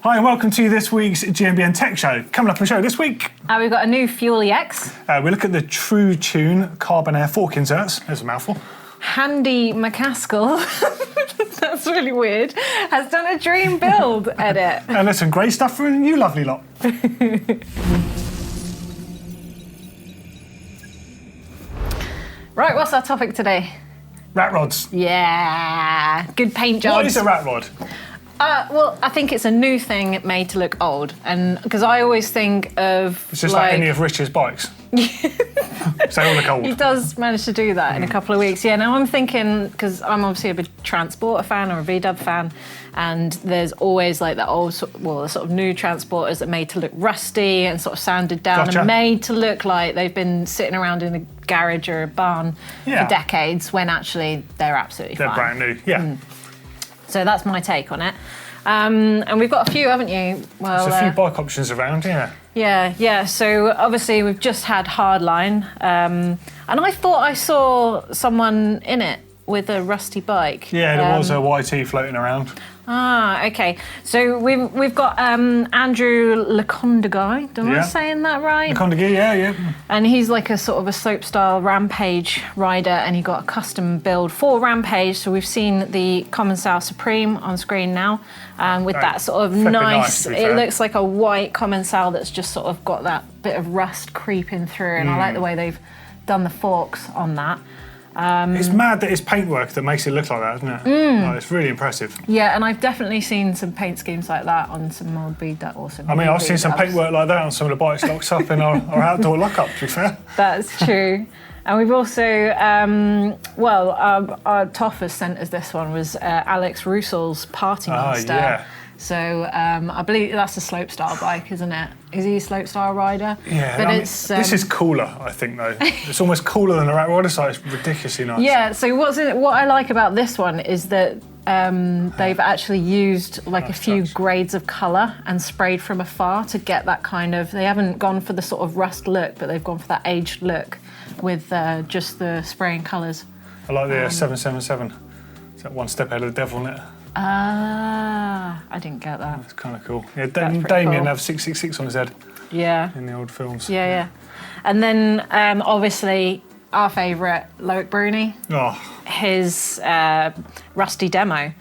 Hi and welcome to this week's GMBN Tech Show. Coming up on the show this week, we've got a new Fuel EX. we look at the True Tune Carbon Air fork inserts. There's a mouthful. Handy McCaskill, that's really weird, has done a dream build edit. And there's some great stuff from you lovely lot. Right, what's our topic today? Rat rods. Yeah, good paint jobs. What is a rat rod? Well, I think it's a new thing made to look old, and because I always think of It's just like any of Rich's bikes. So they all look old. He does manage to do that in a couple of weeks. Yeah, now I'm thinking, because I'm obviously a big Transporter fan or a VW fan, and there's always like the old, the sort of new Transporters that are made to look rusty and sort of sanded down and made to look like they've been sitting around in a garage or a barn for decades, when actually they're absolutely fine. They're brand new, yeah. So that's my take on it. And we've got a few, haven't you? Well, there's a few bike options around, yeah. Yeah. So obviously we've just had Hardline, and I thought I saw someone in it with a rusty bike. Yeah, there was a YT floating around. Ah, okay. So we've got Andreu Lacondeguy. Am I saying that right? Lacondeguy, yeah. And he's like a sort of a slopestyle Rampage rider, and he got a custom build for Rampage. So we've seen the Commencal Supreme on screen now, with that sort of nice. It looks like a white Commencal that's just sort of got that bit of rust creeping through, and I like the way they've done the forks on that. It's mad that it's paintwork that makes it look like that, isn't it? Like, it's really impressive. Yeah, and I've definitely seen some paint schemes like that on some old awesome. I mean, I've seen some paintwork like that on some of the bikes locked up in our outdoor lockup, to be fair. That's true. And we've also, our Toff has sent us this one, was Alex Roussel's Partymaster. Yeah. So I believe that's a slopestyle bike, isn't it? Is he a slopestyle rider? Yeah, but this is cooler, I think, though. It's almost cooler than a rat rod, so it's ridiculously nice. Yeah, so what I like about this one is that they've actually used like a few grades of colour and sprayed from afar to get that kind of, they haven't gone for the sort of rust look, but they've gone for that aged look with just the spraying colours. I like the 777. It's that one step ahead of the devil, isn't it? I didn't get that. That's kind of cool. Yeah, Damien have 666 on his head. Yeah. In the old films. Yeah. And then obviously our favourite, Loic Bruni. Oh. His rusty demo,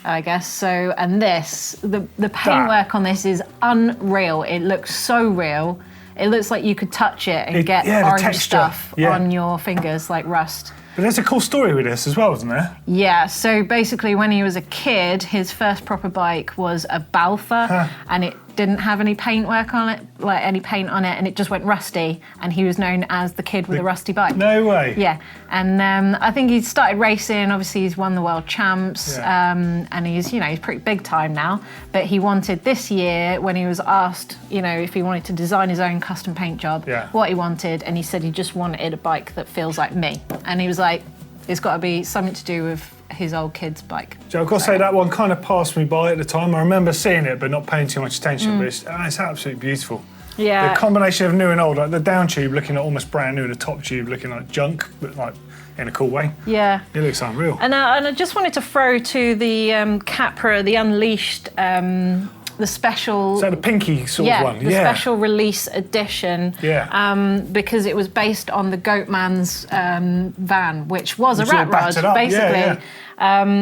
I guess. So, and this, the paintwork on this is unreal. It looks so real. It looks like you could touch it and get orange stuff on your fingers, like rust. But there's a cool story with this as well, isn't there? Yeah, so basically when he was a kid, his first proper bike was a Balfa, and it didn't have any paintwork on it, like any paint on it, and it just went rusty, and he was known as the kid with a rusty bike. No way. Yeah, and I think he started racing, obviously he's won the world champs, and he's pretty big time now, but he wanted this year, when he was asked, if he wanted to design his own custom paint job, what he wanted, and he said he just wanted a bike that feels like me, and he was like, it's got to be something to do with his old kid's bike. So I've got to say that one kind of passed me by at the time. I remember seeing it but not paying too much attention, but it's absolutely beautiful. Yeah. The combination of new and old, like the down tube looking like almost brand new and the top tube looking like junk, but like in a cool way. Yeah. It looks unreal. And I just wanted to throw to the Capra, the Unleashed, the special... So the pinky sort of one, the special release edition. Yeah. Because it was based on the Goatman's van, which was a rat rod, basically,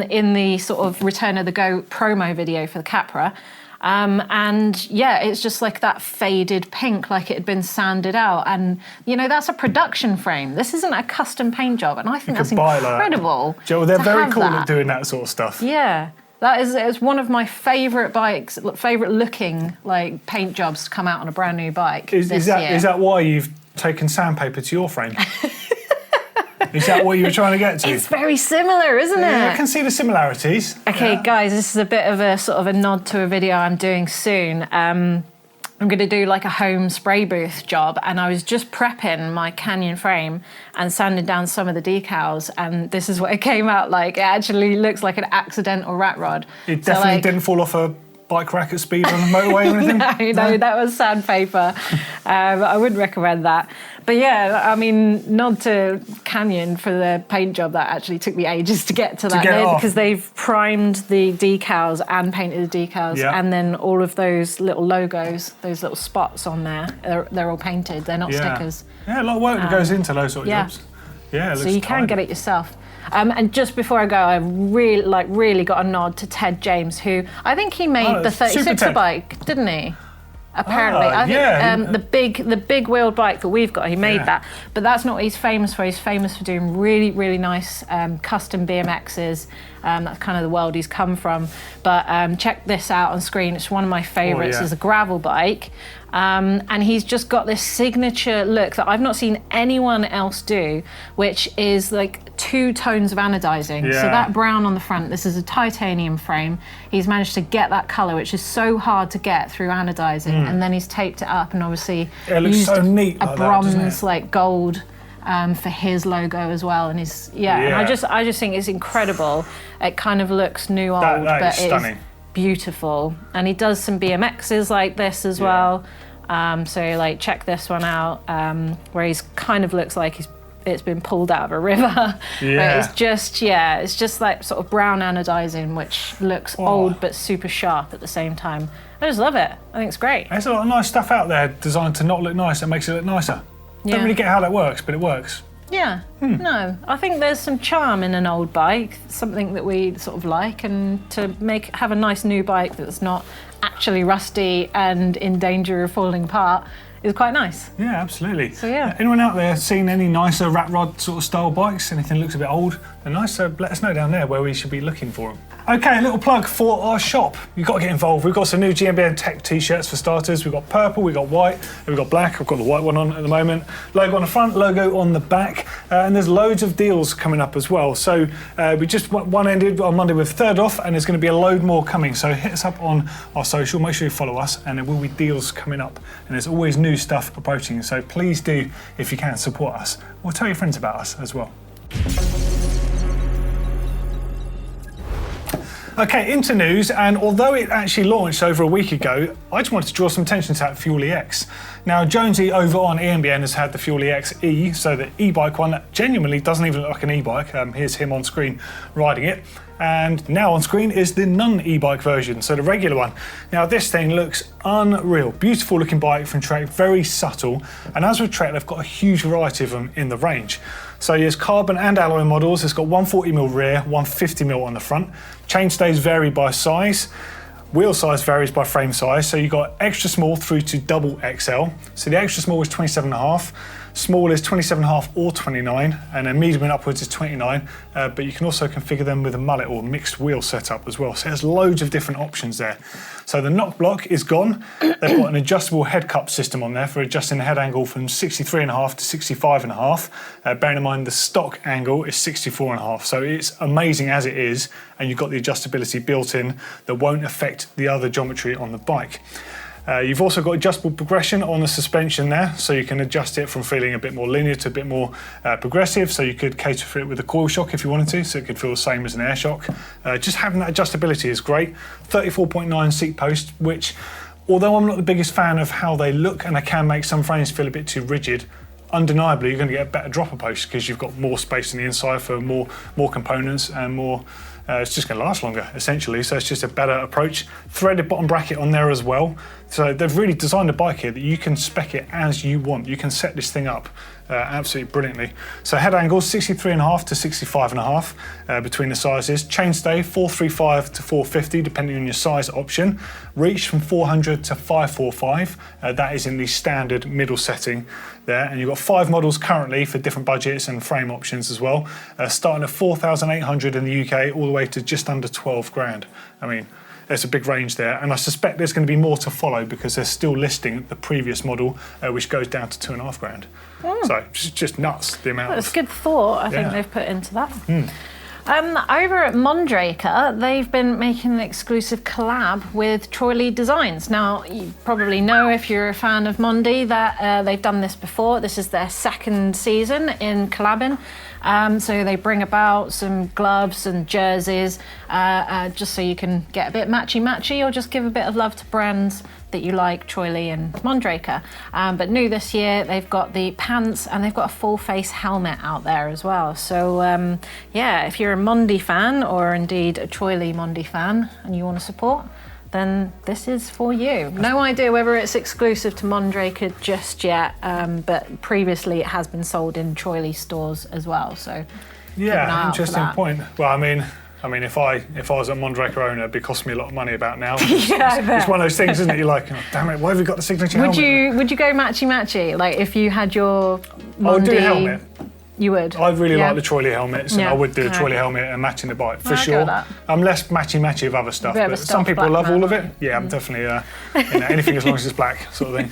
in the sort of Return of the Goat promo video for the Capra. It's just like that faded pink, like it had been sanded out. And, that's a production frame. This isn't a custom paint job, and I think that's incredible. Like that. They're very cool at doing that sort of stuff. Yeah. It's one of my favourite bikes, favourite looking like paint jobs to come out on a brand new bike this year. Is that why you've taken sandpaper to your frame? Is that what you were trying to get to? It's very similar, isn't it? I can see the similarities. Okay, guys, this is a bit of a sort of a nod to a video I'm doing soon. I'm going to do like a home spray booth job, and I was just prepping my Canyon frame and sanding down some of the decals, and this is what it came out like. It actually looks like an accidental rat rod. It definitely didn't fall off a bike rack at speed on the motorway or anything? No, that was sandpaper. I wouldn't recommend that. But yeah, I mean, nod to Canyon for the paint job. That actually took me ages to get to that because they've primed the decals and painted the decals, and then all of those little logos, those little spots on there, they're all painted. They're not stickers. Yeah, a lot of work that goes into those sort of jobs. Yeah, so you can get it yourself. And just before I go, I really got a nod to Ted James, who I think he made the 36er bike, didn't he? Apparently, I think the big wheeled bike that we've got, he made that. But that's not what he's famous for. He's famous for doing really nice custom BMXs. That's kind of the world he's come from. But check this out on screen. It's one of my favourites. It's a gravel bike. And he's just got this signature look that I've not seen anyone else do, which is like 2 tones of anodizing. So that brown on the front, this is a titanium frame. He's managed to get that colour, which is so hard to get through anodizing, and then he's taped it up and obviously used so neat a bronze like gold for his logo as well. And and I just think it's incredible. It kind of looks new old, but it's beautiful. And he does some BMXs like this as well. So like check this one out, where he's kind of looks like it's been pulled out of a river. But it's just like sort of brown anodizing, which looks old but super sharp at the same time. I just love it. I think it's great. There's a lot of nice stuff out there designed to not look nice and makes it look nicer. Don't really get how that works, but it works. Yeah, no, I think there's some charm in an old bike, something that we sort of like, and to have a nice new bike that's not actually rusty and in danger of falling apart is quite nice. Yeah, absolutely. So yeah. Anyone out there seen any nicer rat rod sort of style bikes? Anything that looks a bit old and nice? So let us know down there where we should be looking for them. Okay, a little plug for our shop. You've got to get involved. We've got some new GMBN Tech t-shirts for starters. We've got purple, we've got white, and we've got black. I've got the white one on at the moment. Logo on the front, logo on the back, and there's loads of deals coming up as well. So we just one ended on Monday with 3rd off, and there's going to be a load more coming. So hit us up on our social, make sure you follow us, and there will be deals coming up. And there's always new stuff approaching. So please do, if you can, support us. Or tell your friends about us as well. Okay, into news, and although it actually launched over a week ago, I just wanted to draw some attention to that Fuel EX. Now, Jonesy over on GMBN has had the Fuel EX E, so the e-bike one that genuinely doesn't even look like an e-bike. Here's him on screen riding it. And now on screen is the non-e-bike version, so the regular one. Now this thing looks unreal. Beautiful looking bike from Trek, very subtle. And as with Trek, they've got a huge variety of them in the range. So there's carbon and alloy models. It's got 140mm rear, 150mm on the front. Chainstays vary by size. Wheel size varies by frame size. So you've got extra small through to double XL. So the extra small is 27.5. Small is 27.5 or 29, and then medium and upwards is 29, but you can also configure them with a mullet or mixed wheel setup as well. So there's loads of different options there. So the knock block is gone. They've got an adjustable head cup system on there for adjusting the head angle from 63.5 to 65.5. Bearing in mind the stock angle is 64.5, so it's amazing as it is, and you've got the adjustability built in that won't affect the other geometry on the bike. You've also got adjustable progression on the suspension there, so you can adjust it from feeling a bit more linear to a bit more progressive, so you could cater for it with a coil shock if you wanted to, so it could feel the same as an air shock. Just having that adjustability is great. 34.9 seat post, which, although I'm not the biggest fan of how they look and they can make some frames feel a bit too rigid, undeniably you're going to get a better dropper post because you've got more space on the inside for more components and more. It's just going to last longer, essentially, so it's just a better approach. Threaded bottom bracket on there as well. So they've really designed a bike here that you can spec it as you want. You can set this thing up absolutely brilliantly. So head angles 63.5 to 65.5 between the sizes. Chainstay 435 to 450 depending on your size option. Reach from 400 to 545. That is in the standard middle setting there. And you've got 5 models currently for different budgets and frame options as well. Starting at 4,800 in the UK all the way to just under 12 grand. I mean, there's a big range there, and I suspect there's going to be more to follow because they're still listing the previous model, which goes down to 2.5 grand. So just nuts the amount. Well, it's good thought, I think they've put into that. Over at Mondraker, they've been making an exclusive collab with Troy Lee Designs. Now, you probably know if you're a fan of Mondi that they've done this before. This is their second season in collabing. So they bring about some gloves and jerseys just so you can get a bit matchy-matchy or just give a bit of love to brands that you like, Troy Lee and Mondraker. But new this year, they've got the pants and they've got a full face helmet out there as well. So yeah, if you're a Mondi fan or indeed a Troy Lee Mondi fan and you want to support, then this is for you. No idea whether it's exclusive to Mondraker just yet, but previously it has been sold in Troy Lee stores as well. So yeah, interesting point. Well, I mean, if I was a Mondraker owner, it'd be costing me a lot of money about now. It's one of those things, isn't it? You're like, oh, damn it, why have we got the signature helmet? Would you go matchy-matchy? Like if you had your Mondi... I would do a helmet. You would? I really like the Troy Lee helmets, and I would do a Troy Lee helmet and matching the bike, for sure. I'm less matchy-matchy of other stuff, but some people love all of it. Yeah, I'm definitely anything as long as it's black, sort of thing.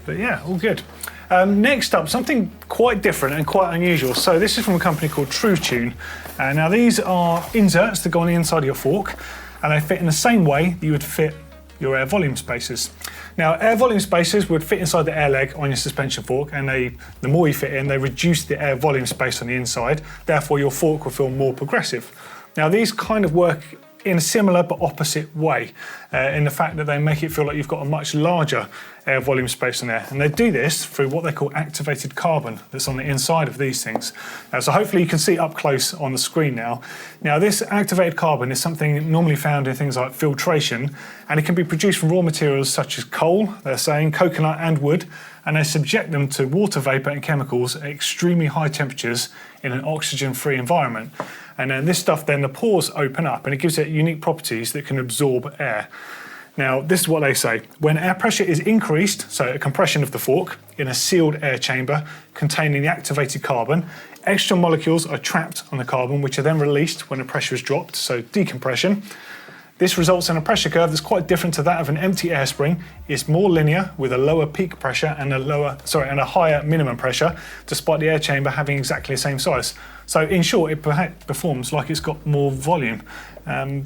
But yeah, all good. Next up, something quite different and quite unusual. So this is from a company called True Tune. Now these are inserts that go on the inside of your fork, and they fit in the same way that you would fit your air volume spacers. Now, air volume spacers would fit inside the air leg on your suspension fork, and the more you fit in, they reduce the air volume space on the inside. Therefore, your fork will feel more progressive. Now, these kind of work in a similar but opposite way, in the fact that they make it feel like you've got a much larger air volume space in there. And they do this through what they call activated carbon that's on the inside of these things. So hopefully you can see up close on the screen now. Now this activated carbon is something normally found in things like filtration, and it can be produced from raw materials such as coal, they're saying, coconut and wood, and they subject them to water vapour and chemicals at extremely high temperatures in an oxygen-free environment. And then this stuff, then the pores open up and it gives it unique properties that can absorb air. Now, this is what they say. When air pressure is increased, so a compression of the fork, in a sealed air chamber containing the activated carbon, extra molecules are trapped on the carbon, which are then released when the pressure is dropped, so decompression. This results in a pressure curve that's quite different to that of an empty air spring. It's more linear with a lower peak pressure and a higher minimum pressure, despite the air chamber having exactly the same size. So in short, it performs like it's got more volume.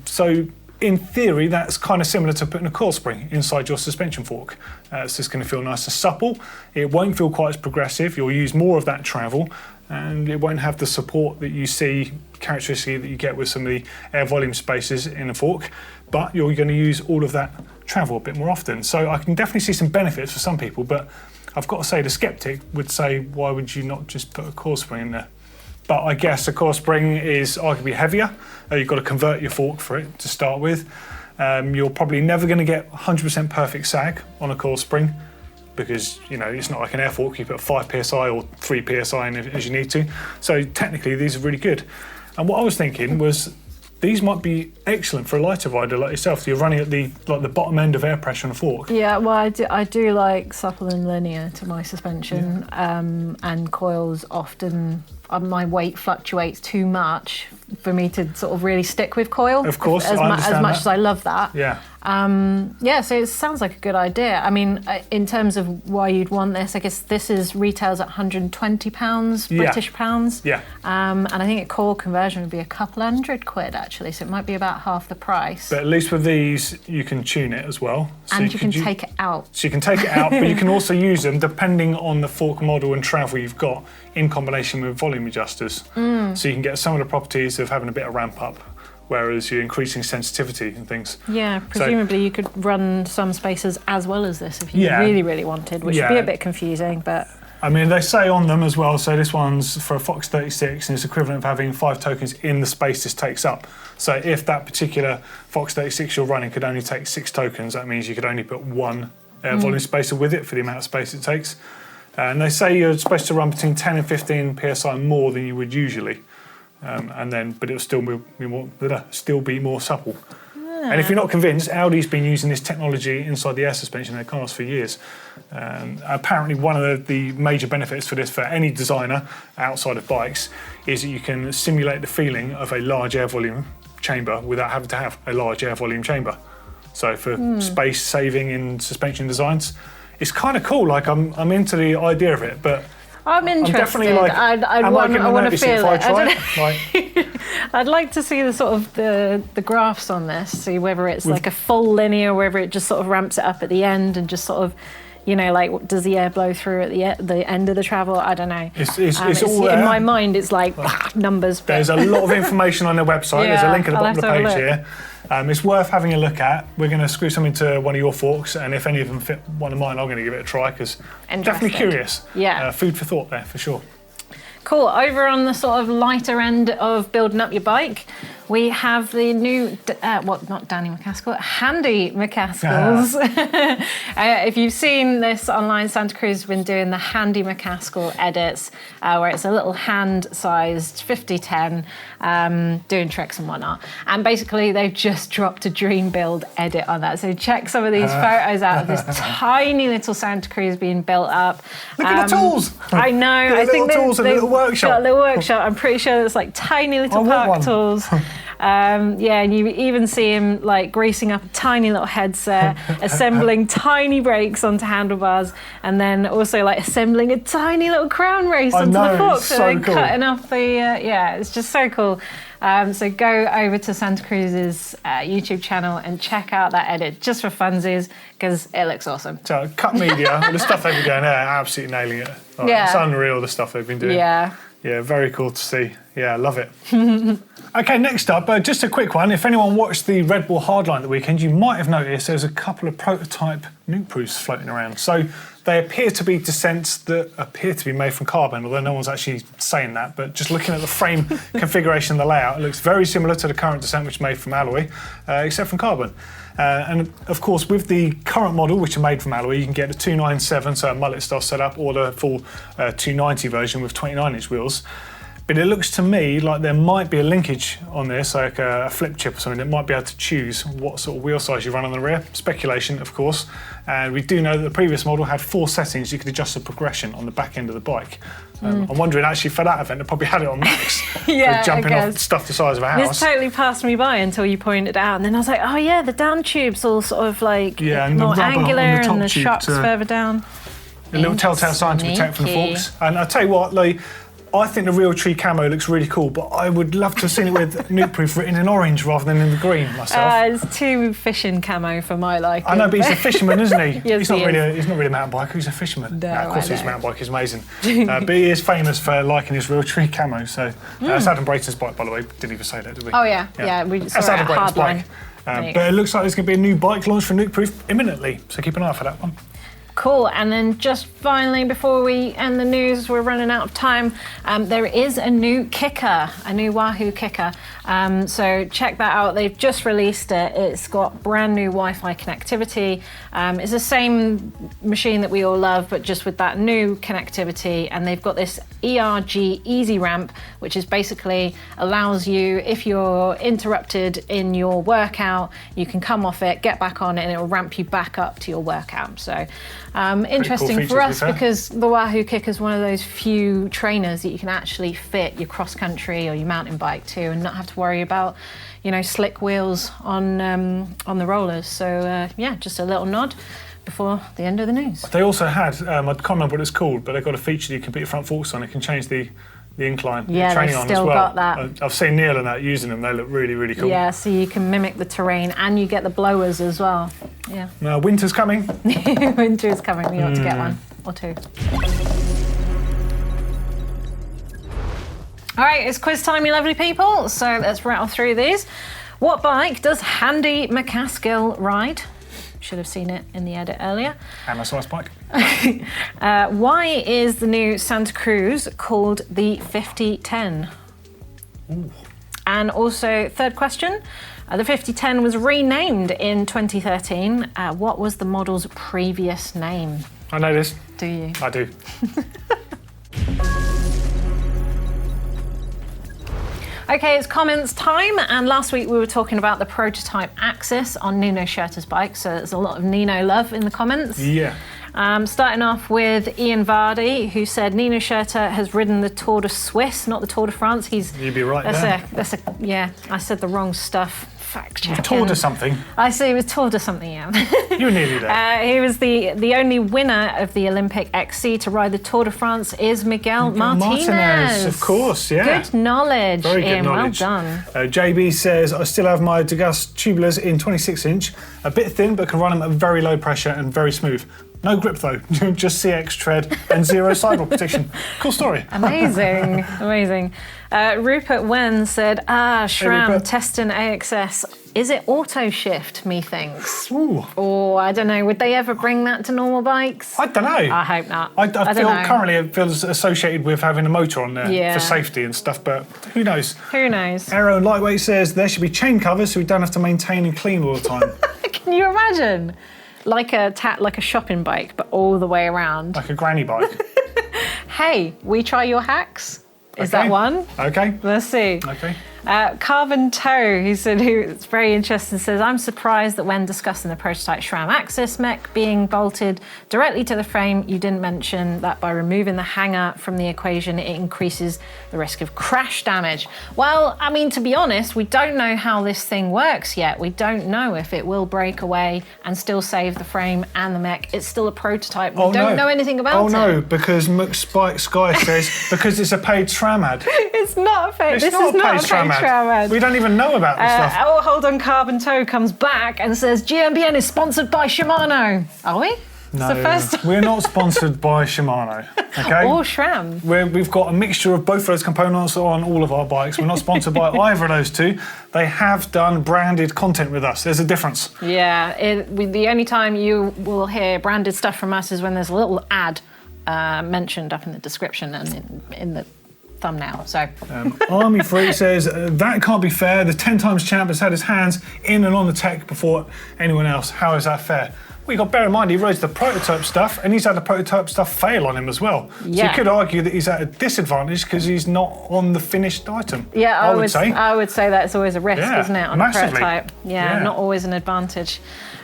So in theory, that's kind of similar to putting a coil spring inside your suspension fork. It's just going to feel nice and supple. It won't feel quite as progressive. You'll use more of that travel, and it won't have the support that you see characteristically that you get with some of the air volume spaces in a fork, but you're going to use all of that travel a bit more often. So I can definitely see some benefits for some people, but I've got to say the skeptic would say, why would you not just put a coil spring in there? But I guess a coil spring is arguably heavier. You've got to convert your fork for it to start with. You're probably never going to get 100% perfect sag on a coil spring, because it's not like an air fork. You put 5 psi or 3 psi in as you need to. So technically these are really good. And what I was thinking was these might be excellent for a lighter rider like yourself. So you're running at the bottom end of air pressure on a fork. Yeah, well, I do like supple and linear to my suspension, and coils often. My weight fluctuates too much for me to sort of really stick with coil. Of course, as much as I love that. Yeah. So it sounds like a good idea. I mean, in terms of why you'd want this, I guess this retails at £120 British pounds. Yeah. And I think a coil conversion would be a couple £100 actually, so it might be about half the price. But at least with these, you can tune it as well. So and you can take it out. So you can take it out, but you can also use them depending on the fork model and travel you've got in combination with volume adjusters. So you can get some of the properties of having a bit of ramp up, whereas you're increasing sensitivity and things. Yeah, presumably you could run some spacers as well as this if you really, really wanted, which would be a bit confusing, but... I mean, they say on them as well, so this one's for a Fox 36 and it's equivalent of having 5 tokens in the space this takes up. So if that particular Fox 36 you're running could only take 6 tokens, that means you could only put 1 air volume spacer with it for the amount of space it takes. And they say you're supposed to run between 10 and 15 psi more than you would usually. But it'll still be more supple. And if you're not convinced, Audi's been using this technology inside the air suspension in their cars for years. Apparently one of the major benefits for this for any designer outside of bikes is that you can simulate the feeling of a large air volume chamber without having to have a large air volume chamber. So for space saving in suspension designs, it's kind of cool. Like I'm into the idea of it, but I'm interested. I'm definitely like, I want to feel it. it. I'd like to see the sort of the graphs on this, see whether it's like a full linear, whether it just sort of ramps it up at the end and just sort of, you know, like does the air blow through at the end of the travel? I don't know. It's all there. In my mind, it's like numbers. There's a lot of information on their website. There's a link at the bottom of the page here. It's worth having a look at. We're going to screw something to one of your forks, and if any of them fit one of mine, I'm going to give it a try because definitely curious. Yeah. Food for thought there for sure. Cool. Over on the sort of lighter end of building up your bike, we have the new, not Danny McCaskill, Handy McCaskills. If you've seen this online, Santa Cruz has been doing the Handy McCaskill edits, where it's a little hand-sized 5010, doing tricks and whatnot. And basically, they've just dropped a dream build edit on that. So check some of these photos out of this tiny little Santa Cruz being built up. Look at the tools. I know. I think tools, a little workshop. Got a little workshop. I'm pretty sure it's like tiny little park tools. And you even see him like greasing up a tiny little headset, assembling tiny brakes onto handlebars, and then also like assembling a tiny little crown race onto the forks, and then cutting off the it's just so cool. So go over to Santa Cruz's YouTube channel and check out that edit just for funsies because it looks awesome. So Cut Media, the stuff they've been doing there, absolutely nailing it. It's unreal the stuff they've been doing. Yeah, very cool to see. Yeah, I love it. Okay, next up, just a quick one. If anyone watched the Red Bull Hardline the weekend, you might have noticed there's a couple of prototype nuke proofs floating around. So they appear to be descents that appear to be made from carbon, although no one's actually saying that. But just looking at the frame configuration and the layout, it looks very similar to the current descent, which is made from alloy, except from carbon. And of course, with the current model, which are made from alloy, you can get the 297, so a mullet-style setup, or the full 290 version with 29-inch wheels. But it looks to me like there might be a linkage on this, like a flip chip or something that might be able to choose what sort of wheel size you run on the rear. Speculation, of course. And we do know that the previous model had 4 settings. You could adjust the progression on the back end of the bike. I'm wondering, actually, for that event, they probably had it on max. For jumping off stuff the size of a house. This totally passed me by until you pointed it out. And then I was like, oh, yeah, the down tube's all sort of like more angular and the shock's further down. A little telltale sign to protect from the forks. And I'll tell you what, like, I think the real tree camo looks really cool, but I would love to have seen it with nuke proof written in orange rather than in the green myself. It's too fishing camo for my liking. I know, but he's a fisherman, isn't he? Yes, he's not really a mountain biker, he's a fisherman. No, of course his mountain bike is amazing. But he is famous for liking his real tree camo. So that's Adam Brayton's bike, by the way. Didn't even say that, did we? Oh, yeah. We saw that's Adam Brayton's bike. But it looks like there's going to be a new bike launch for nuke proof imminently. So keep an eye out for that one. Cool, and then just finally, before we end the news, we're running out of time, there is a new kicker, a new Wahoo kicker. So check that out, they've just released it. It's got brand new Wi-Fi connectivity. It's the same machine that we all love, but just with that new connectivity. And they've got this ERG Easy Ramp, which is basically allows you, if you're interrupted in your workout, you can come off it, get back on it, and it will ramp you back up to your workout. So interesting cool for us because the Wahoo Kicker is one of those few trainers that you can actually fit your cross country or your mountain bike to and not have to worry about, slick wheels on the rollers. So just a little nod before the end of the news. They also had, I can't remember what it's called, but they've got a feature that you can put your front forks on. It can change the incline training on as well. Got that. I've seen Neil and that using them. They look really, really cool. Yeah, so you can mimic the terrain and you get the blowers as well. Yeah. Now, winter's coming. Winter is coming. We ought to get one or two. All right, it's quiz time, you lovely people. So let's rattle through these. What bike does Handy McCaskill ride? Should have seen it in the edit earlier. And a nice bike. Why is the new Santa Cruz called the 5010? Ooh. And also, third question, the 5010 was renamed in 2013. What was the model's previous name? I know this. Do you? I do. Okay, it's comments time, and last week we were talking about the prototype Axis on Nino Schurter's bike, so there's a lot of Nino love in the comments. Yeah. Starting off with Ian Vardy, who said Nino Schurter has ridden the Tour de Suisse, not the Tour de France. You'd be right there. Yeah, I said the wrong stuff fact checking. Tour de something. I see, he was Tour de something, yeah. You were nearly there. He was the only winner of the Olympic XC to ride the Tour de France is Miguel Martinez. Of course, yeah. Good knowledge, Very good Ian. knowledge. Well done. JB says, I still have my Degas tubulars in 26-inch, a bit thin, but can run them at very low pressure and very smooth. No grip though, just CX tread and zero sidewall protection. Cool story. Amazing, amazing. Rupert Wen said, Shram, Rupert. testing AXS. Is it auto shift, methinks? Ooh. Or, I don't know, would they ever bring that to normal bikes? I don't know. I hope not. I don't feel know. currently it feels associated with having a motor on there for safety and stuff, but who knows? Who knows? Aero Lightweight says there should be chain covers so we don't have to maintain and clean all the time. Can you imagine? Like a shopping bike, but all the way around. Like a granny bike. Hey, we try your hacks? Is that one? Okay. Let's see. Okay. Carven Toe, who's very interested, says, I'm surprised that when discussing the prototype SRAM Axis mech being bolted directly to the frame, you didn't mention that by removing the hanger from the equation, it increases the risk of crash damage. Well, I mean, to be honest, we don't know how this thing works yet. We don't know if it will break away and still save the frame and the mech. It's still a prototype. We don't know anything about it. Oh no, because McSpike Sky says, because it's a paid SRAM ad. It's not a paid, This is not a paid SRAM ad. We don't even know about this stuff. Oh, hold on, Carbon Toe comes back and says GMBN is sponsored by Shimano. Are we? No, it's the first time. We're not sponsored by Shimano, okay? Or SRAM. We've got a mixture of both of those components on all of our bikes. We're not sponsored by either of those two. They have done branded content with us. There's a difference. Yeah, the only time you will hear branded stuff from us is when there's a little ad mentioned up in the description and in the thumbnail. So Army Freak says that can't be fair. The 10 times champ has had his hands in and on the tech before anyone else. How is that fair? Well, you've got to bear in mind he rode the prototype stuff and he's had the prototype stuff fail on him as well. Yeah. So you could argue that he's at a disadvantage because he's not on the finished item. Yeah, I would say that's always a risk, isn't it, on massively. a prototype? Yeah, not always an advantage.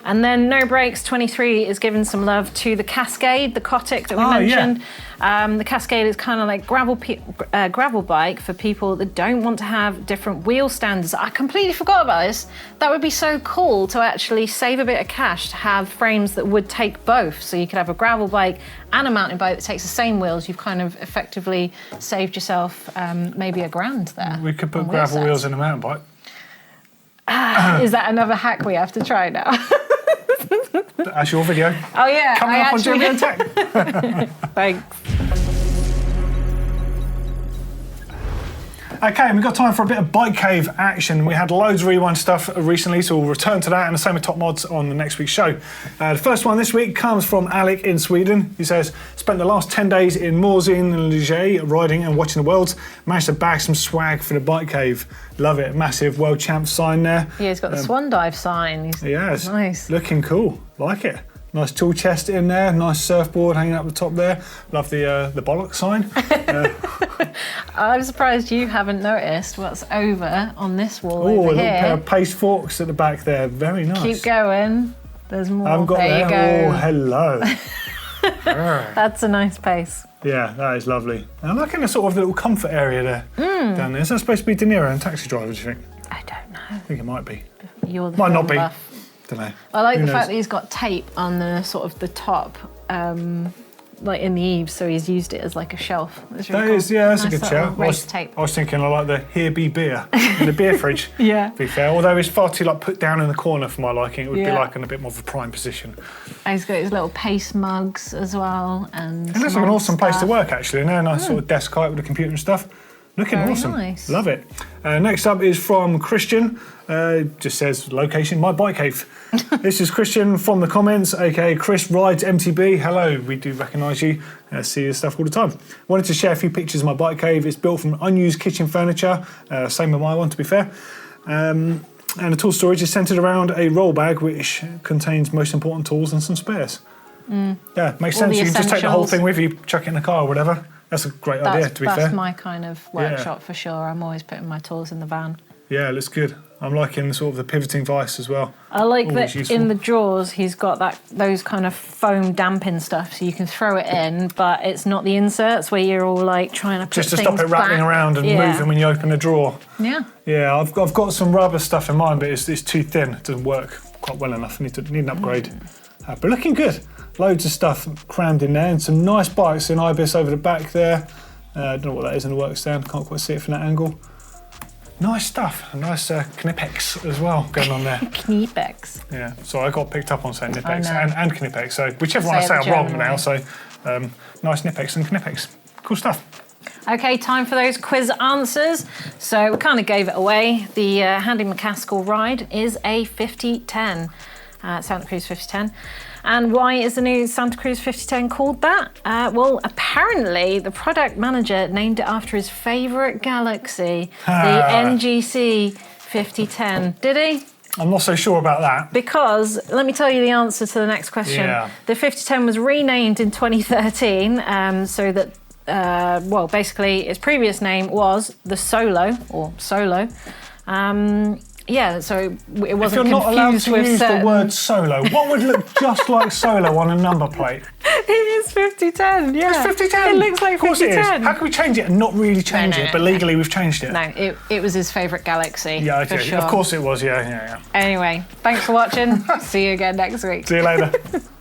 And then No Brakes 23 is giving some love to the Cascade, the Kotick that we mentioned. Yeah. The Cascade is kind of like gravel bike for people that don't want to have different wheel standards. I completely forgot about this. That would be so cool to actually save a bit of cash to have frames that would take both. So you could have a gravel bike and a mountain bike that takes the same wheels. You've kind of effectively saved yourself maybe $1,000 there. We could put gravel wheels in a mountain bike. Is that another hack we have to try now? That's your video. Oh yeah, Coming up on GMBN Tech. Thanks. Okay, we've got time for a bit of bike cave action. We had loads of rewind stuff recently, so we'll return to that and the same with top mods on the next week's show. The first one this week comes from Alec in Sweden. He says, spent the last 10 days in Morzin and Ligier riding and watching the worlds. Managed to bag some swag for the bike cave. Love it. Massive world champ sign there. Yeah, he's got the swan dive sign. Yes. Nice. Looking cool. Like it. Nice tool chest in there, nice surfboard hanging up the top there. Love the bollock sign. I'm surprised you haven't noticed what's over on this wall Oh, a over little here. pair of paste forks at the back there. Very nice. Keep going. There's more. I've got there you go. Oh, hello. That's a nice pace. Yeah, that is lovely. And I'm liking the sort of little comfort area there down there. Is that supposed to be De Niro and Taxi Driver, do you think? I don't know. I think it might be. You're the Might not film be. buff. Don't know. I like Who the knows? fact that he's got tape on the sort of the top, like in the eaves, so he's used it as like a shelf. That's really That cool. is, yeah, that's Nice a good little shout. Race tape. I was thinking I like the Here Be Beer in the beer fridge. Yeah. To be fair, although it's far too like put down in the corner for my liking, it would be Yeah. like in a bit more of a prime position. And he's got his little pace mugs as well, and It looks like an awesome place to work actually. And a nice sort of desk height with a computer and stuff. Looking Very awesome. nice. Love it. Next up is from Christian. Just says location, my bike cave. This is Christian from the comments, aka Chris Rides MTB. Hello, we do recognise you. See your stuff all the time. Wanted to share a few pictures of my bike cave. It's built from unused kitchen furniture. Same with my one, to be fair. And the tool storage is centred around a roll bag, which contains most important tools and some spares. Yeah, makes All sense. the You can just take the whole essentials. thing with you, chuck it in the car or whatever. That's a great idea, to be fair. That's my kind of workshop for sure. I'm always putting my tools in the van. Yeah, it looks good. I'm liking sort of the pivoting vise as well. I like Always that useful. in the drawers he's got those kind of foam damping stuff, so you can throw it in, but it's not the inserts where you're all like trying to put Just to things stop it rattling back. around and moving when you open a drawer. Yeah. Yeah, I've got some rubber stuff in mine, but it's too thin. It doesn't work quite well enough. Need an upgrade. But looking good. Loads of stuff crammed in there, and some nice bikes in Ibis over the back there. I don't know what that is in the work stand. Can't quite see it from that angle. Nice stuff. A nice Knipex as well going on there. Knipex. Yeah. Sorry, I got picked up on saying Knipex I know. and Knipex. So whichever one I Say say it I'm wrong German now. way. So nice Knipex and Knipex. Cool stuff. Okay, time for those quiz answers. So we kind of gave it away. The Handy McCaskill ride is a 5010, Santa Cruz 5010. And why is the new Santa Cruz 5010 called that? Well, apparently the product manager named it after his favourite Galaxy, the NGC 5010. Did he? I'm not so sure about that. Because, let me tell you the answer to the next question. Yeah. The 5010 was renamed in 2013 so that, well, basically its previous name was the Solo, or Solo. Yeah, so it wasn't confused with If you're not allowed to use certain... the word Solo, what would look just like Solo on a number plate? It is 5010, yeah. It's 5010. It looks like 5010. Of course it is. How can we change it and not really change it, but legally we've changed it? No, it was his favourite Galaxy. Yeah, okay. For sure. Of course it was, yeah. Anyway, thanks for watching. See you again next week. See you later.